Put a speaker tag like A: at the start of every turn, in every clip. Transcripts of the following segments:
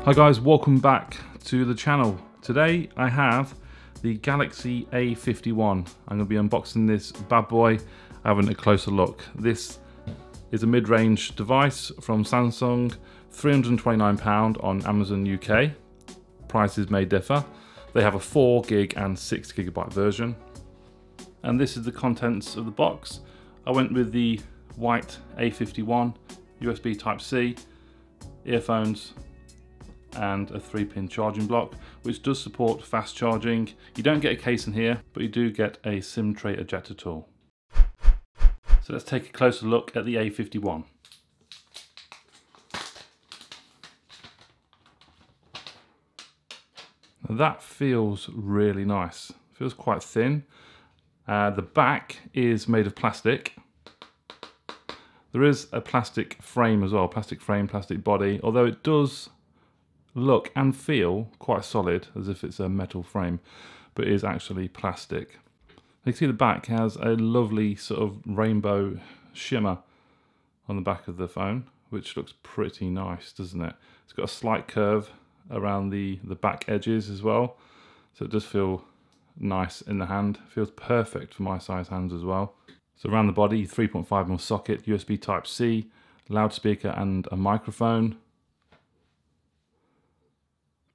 A: Hi guys, welcome back to the channel. Today I have the Galaxy A51. I'm going to be unboxing this bad boy, having a closer look. This is a mid-range device from Samsung, £329 on Amazon UK. Prices may differ. They have a 4GB and 6GB version. And this is the contents of the box. I went with the white A51, USB Type-C, earphones, and a 3-pin charging block, which does support fast charging. You don't get a case in here, but you do get a SIM tray ejector tool. So let's take a closer look at the A51. Now that feels really nice. Feels quite thin. The back is made of plastic. There is a plastic frame as well, plastic frame, plastic body, although it does look and feel quite solid, as if it's a metal frame, but it is actually plastic. You can see the back has a lovely sort of rainbow shimmer on the back of the phone, which looks pretty nice, doesn't it? It's got a slight curve around the back edges as well, so it does feel nice in the hand. Feels perfect for my size hands as well. So around the body, 3.5mm socket, USB Type-C, loudspeaker and a microphone,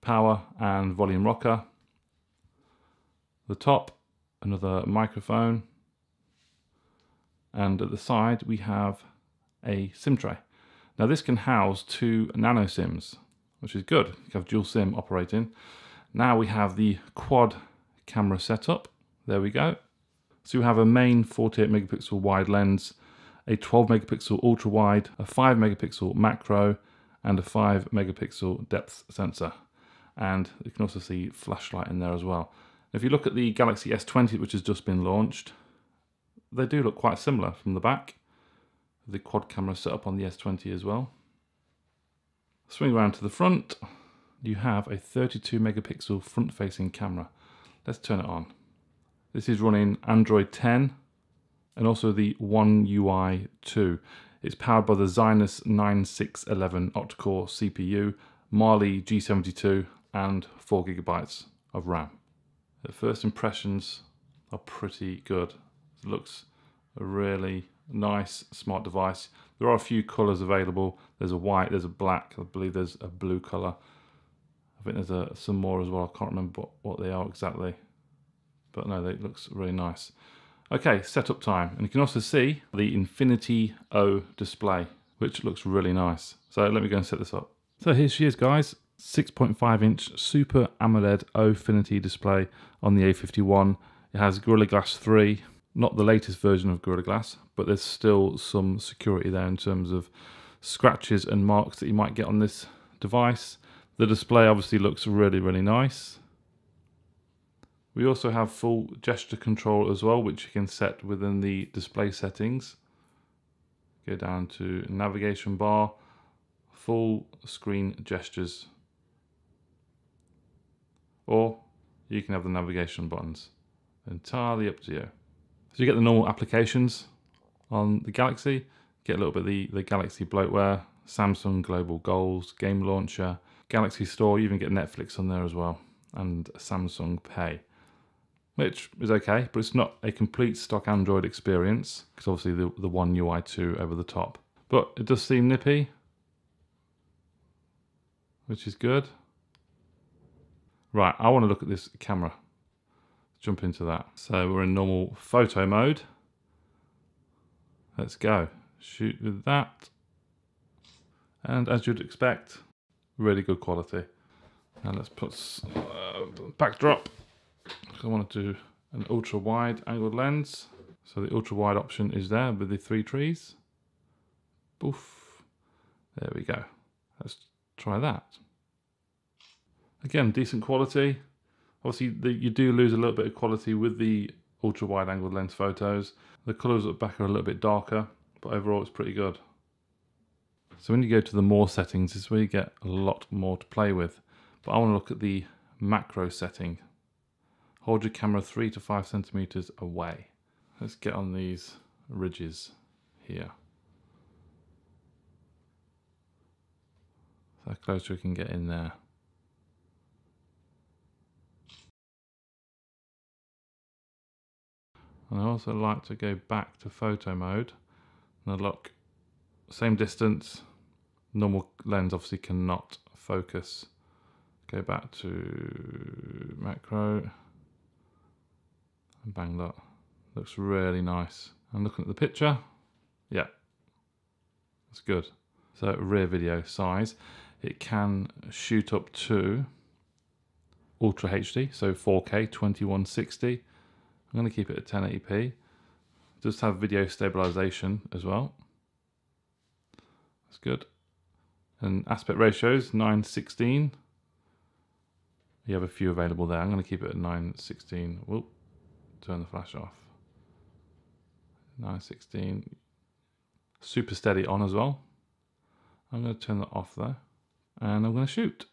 A: power and volume rocker. The top, another microphone, and at the side we have a SIM tray. Now this can house 2 nano SIMs, which is good. You have dual SIM operating. Now we have the quad camera setup. There we go. So you have a main 48 megapixel wide lens, a 12 megapixel ultra wide, a 5 megapixel macro, and a 5 megapixel depth sensor. And you can also see flashlight in there as well. If you look at the Galaxy S20, which has just been launched, they do look quite similar from the back. The quad camera setup on the S20 as well. Swing around to the front, you have a 32 megapixel front facing camera. Let's turn it on. This is running Android 10 and also the One UI 2. It's powered by the Exynos 9611 octa-core CPU, Mali G72 and 4GB of RAM. The first impressions are pretty good. It looks a really nice smart device. There are a few colours available. There's a white, there's a black, I believe there's a blue colour. I think there's some more as well. I can't remember what they are exactly. But no, it looks really nice. Okay, setup time. And you can also see the Infinity O display, which looks really nice. So let me go and set this up. So here she is, guys. 6.5-inch Super AMOLED O-Infinity display on the A51. It has Gorilla Glass 3, not the latest version of Gorilla Glass, but there's still some security there in terms of scratches and marks that you might get on this device. The display obviously looks really, really nice. We also have full gesture control as well, which you can set within the display settings. Go down to navigation bar, full screen gestures. Or you can have the navigation buttons. Entirely up to you. So you get the normal applications on the Galaxy. Get a little bit of the Galaxy bloatware, Samsung Global Goals, Game Launcher, Galaxy Store. You even get Netflix on there as well, and Samsung Pay, which is okay, but it's not a complete stock Android experience, because obviously the One UI 2 over the top. But it does seem nippy, which is good. Right, I want to look at this camera. Let's jump into that. So we're in normal photo mode. Let's go. Shoot with that. And as you'd expect, really good quality. Now let's put backdrop. I want to do an ultra wide angled lens. So the ultra wide option is there with the 3 trees. Boof. There we go. Let's try that. Again, decent quality. Obviously you do lose a little bit of quality with the ultra wide angled lens photos. The colours at the back are a little bit darker, but overall it's pretty good. So when you go to the more settings, this is where you get a lot more to play with. But I want to look at the macro setting. Hold your camera 3 to 5 centimeters away. Let's get on these ridges here. how close we can get in there. And I also like to go back to photo mode. Now look, same distance, normal lens obviously cannot focus. Go back to macro, and bang, look, looks really nice. And looking at the picture, yeah, that's good. So rear video size, it can shoot up to Ultra HD, so 4K 2160. I'm going to keep it at 1080p. It does have video stabilization as well. That's good. And aspect ratios 9:16. You have a few available there. I'm going to keep it at 9:16. Whoop, turn the flash off. 9:16. Super steady on as well. I'm going to turn that off there. And I'm going to shoot.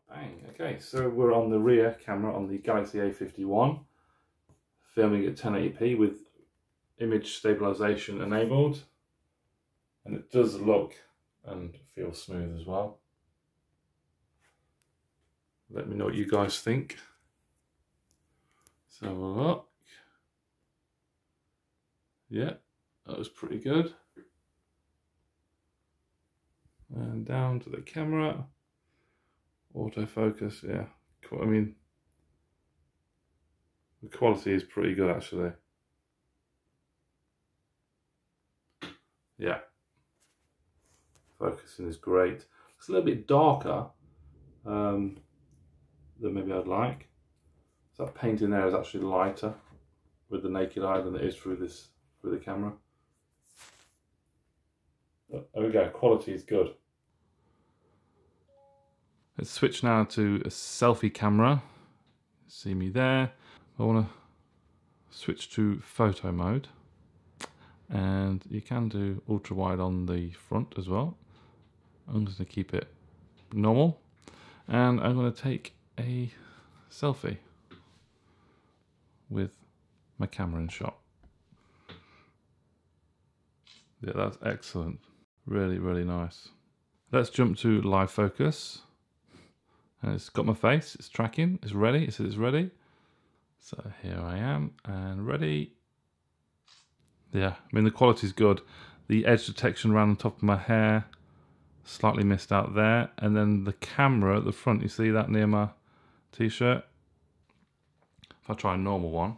A: Bang. Okay, so we're on the rear camera on the Galaxy A51. Filming at 1080p with image stabilization enabled. And it does look and feel smooth as well. Let me know what you guys think. Let's have a look. Yeah, that was pretty good. And down to the camera. Autofocus, yeah. I mean, the quality is pretty good actually. Yeah. Focusing is great. It's a little bit darker than maybe I'd like. So that paint in there is actually lighter with the naked eye than it is through the camera. But there we go, quality is good. Let's switch now to a selfie camera. See me there. I want to switch to photo mode. And you can do ultra wide on the front as well. I'm just going to keep it normal. And I'm going to take a selfie with my camera in shot. Yeah, that's excellent. Really, really nice. Let's jump to live focus. And it's got my face, it's tracking, it's ready, it says it's ready. So here I am, and ready. Yeah, I mean the quality's good. The edge detection around the top of my hair, slightly missed out there. And then the camera at the front, you see that near my t-shirt? If I try a normal one.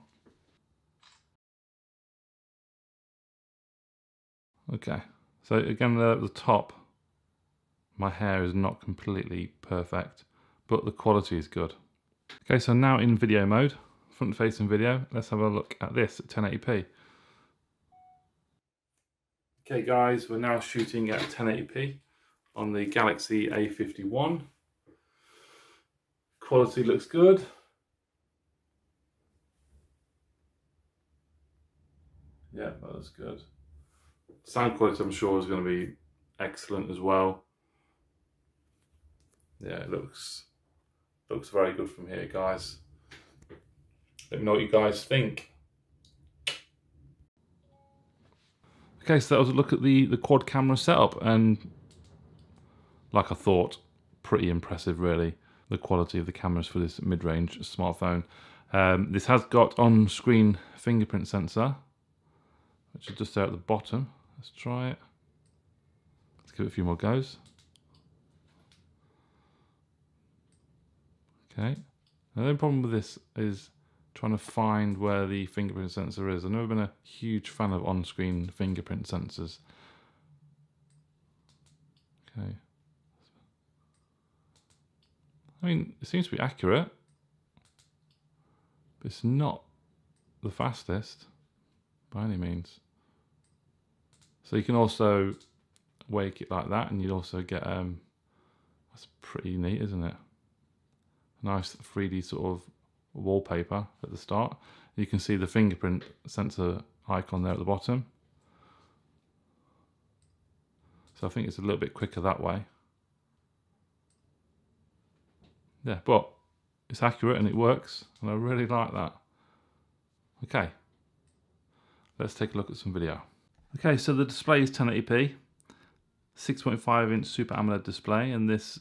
A: Okay, so again there at the top, my hair is not completely perfect, but the quality is good. Okay, so now in video mode, front facing video, let's have a look at this at 1080p. Okay guys, we're now shooting at 1080p on the Galaxy A51. Quality looks good. Yeah, that looks good. Sound quality I'm sure is going to be excellent as well. Yeah, it looks very good from here, guys. Let me know what you guys think. Okay, so that was a look at the quad camera setup, and like I thought, pretty impressive really, the quality of the cameras for this mid-range smartphone. This has got on-screen fingerprint sensor, which is just there at the bottom. Let's try it. Let's give it a few more goes. Okay. Now, the only problem with this is trying to find where the fingerprint sensor is. I've never been a huge fan of on-screen fingerprint sensors. Okay. I mean, it seems to be accurate, but it's not the fastest by any means. So you can also wake it like that, and you'd also get, that's pretty neat, isn't it? Nice 3D sort of wallpaper at the start. You can see the fingerprint sensor icon there at the bottom. So I think it's a little bit quicker that way. Yeah, but it's accurate and it works, and I really like that. Okay, let's take a look at some video. Okay, so the display is 1080p. 6.5-inch Super AMOLED display, and this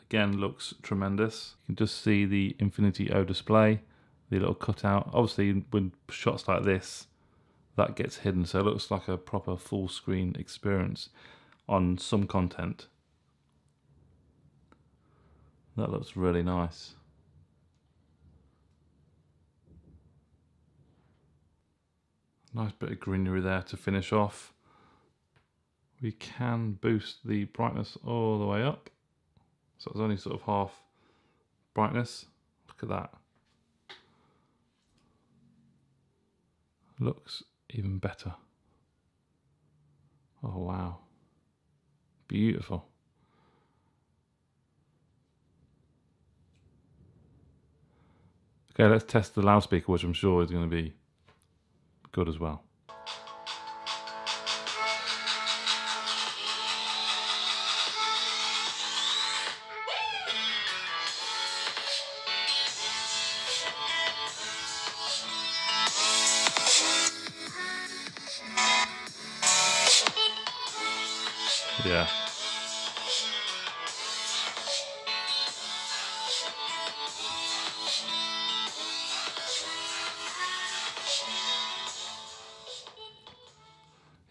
A: again looks tremendous. You can just see the Infinity O display, the little cutout. Obviously, with shots like this, that gets hidden, so it looks like a proper full screen experience on some content. That looks really nice. Nice bit of greenery there to finish off. We can boost the brightness all the way up, so it's only sort of half brightness. Look at that. Looks even better. Oh wow, beautiful. Okay, let's test the loudspeaker, which I'm sure is going to be good as well. Yeah.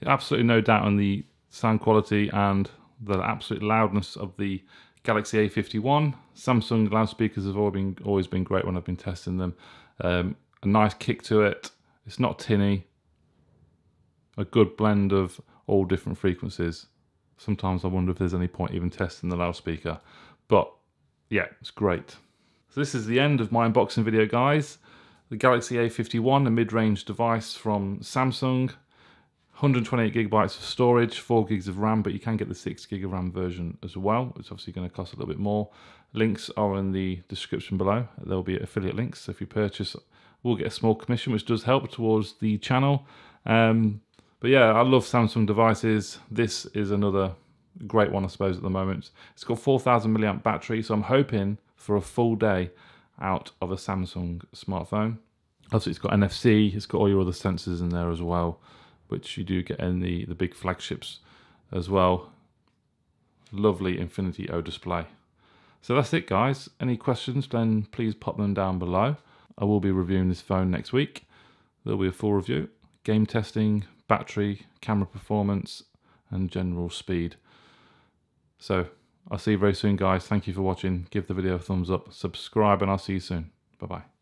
A: Absolutely no doubt on the sound quality and the absolute loudness of the Galaxy A51. Samsung loudspeakers have always been great when I've been testing them. A nice kick to it. It's not tinny. A good blend of all different frequencies. Sometimes I wonder if there's any point even testing the loudspeaker. But yeah, it's great. So this is the end of my unboxing video, guys. The Galaxy A51, a mid-range device from Samsung. 128 gigabytes of storage, 4 gigs of RAM, but you can get the 6 gig of RAM version as well. It's obviously going to cost a little bit more. Links are in the description below. There'll be affiliate links. So if you purchase, we'll get a small commission, which does help towards the channel. But yeah, I love Samsung devices. This is another great one, I suppose, at the moment. It's got 4,000 milliamp battery, so I'm hoping for a full day out of a Samsung smartphone. Obviously, it's got NFC. It's got all your other sensors in there as well, which you do get in the big flagships as well. Lovely Infinity O display. So that's it, guys. Any questions, then please pop them down below. I will be reviewing this phone next week. There'll be a full review, game testing, battery, camera performance, and general speed. So I'll see you very soon, guys. Thank you for watching. Give the video a thumbs up, subscribe, and I'll see you soon. Bye-bye.